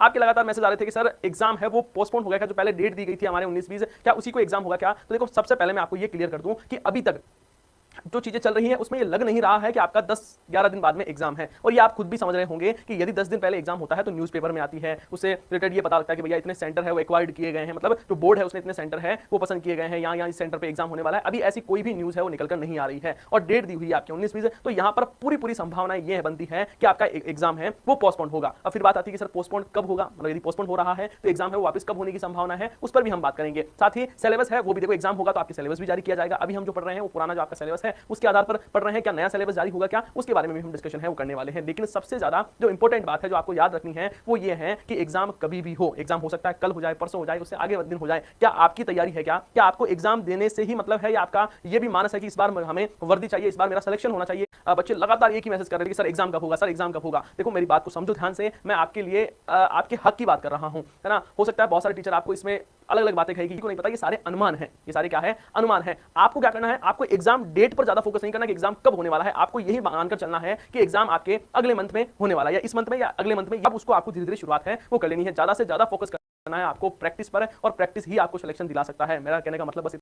आपके लगातार मैसेज आ रहे थे कि सर एग्जाम है वो पोस्टपोन हो गया क्या, जो पहले डेट दी गई थी हमारे 19-20, क्या उसी को एग्जाम होगा क्या? तो देखो सबसे पहले मैं आपको ये क्लियर कर दूं कि अभी तक जो चीजें चल रही हैं उसमें ये लग नहीं रहा है कि आपका 10-11 दिन बाद में एग्जाम है। और ये आप खुद भी समझ रहे होंगे कि यदि 10 दिन पहले एग्जाम होता है तो न्यूज़पेपर में आती है, उससे रिलेटेड ये पता लगता है कि भैया इतने सेंटर है वो एक्वायर्ड किए गए हैं, मतलब जो बोर्ड है उसने इतने सेंटर है वो पसंद किए गए हैं, यहाँ इस सेंटर पर एग्जाम होने वाला है। अभी ऐसी कोई भी न्यूज़ है वो निकलकर नहीं आ रही है और डेट दी हुई है आपकी 19-20। तो यहाँ पर पूरी संभावना ये बनती है कि आपका एग्जाम है वो पोस्टपोन होगा। अब फिर बात आती है कि सर पोस्टपोन कब होगा, मतलब यदि पोस्टपोन हो रहा है तो एग्जाम है वो वापस कब होने की संभावना है, उस पर भी हम बात करेंगे। साथ ही सिलेबस है वो भी, देखो एग्जाम होगा तो आपके सिलेबस भी जारी किया जाएगा। अभी हम जो पढ़ रहे हैं वो पुराना जो आपका सिलेबस है उसके आधार पर पढ़ रहे हैं, क्या नया सिलेबस जारी होगा क्या, उसके बारे में भी हम डिस्कशन है वो करने वाले हैं। लेकिन सबसे ज्यादा जो इंपॉर्टेंट बात है जो आपको याद रखनी है वो ये है कि एग्जाम कभी भी हो, एग्जाम हो सकता है कल हो जाए, परसों हो जाए, उससे आगे दिन हो जाए, क्या आपकी तैयारी है, क्या आपको एग्जाम देने से ही मतलब है, या आपका ये भी मानस है कि इस बार हमें वर्दी चाहिए, इस बार मेरा सिलेक्शन होना चाहिए। बच्चे लगातार एक ही मैसेज कर रहे हैं कि सर एग्जाम कब होगा, सर एग्जाम कब होगा। देखो मेरी बात को समझो ध्यान से, मैं आपके लिए आपके हक की बात कर रहा हूं, है ना। हो सकता है बहुत सारे टीचर आपको इसमें अलग अलग बातें कहेगी, को नहीं पता, ये सारे अनुमान है, ये सारे क्या है, अनुमान है। आपको क्या करना है, आपको एग्जाम डेट पर ज्यादा फोकस नहीं करना कि एग्जाम कब होने वाला है, आपको यही मानकर चलना है कि एग्जाम आपके अगले मंथ में होने वाला है, या इस मंथ में या अगले मंथ में। अब उसको आपको धीरे धीरे शुरुआत है वो कर लेनी है, ज्यादा से ज्यादा फोकस करना है आपको प्रैक्टिस पर, और प्रैक्टिस ही आपको सिलेक्शन दिला सकता है। मेरा कहने का मतलब बस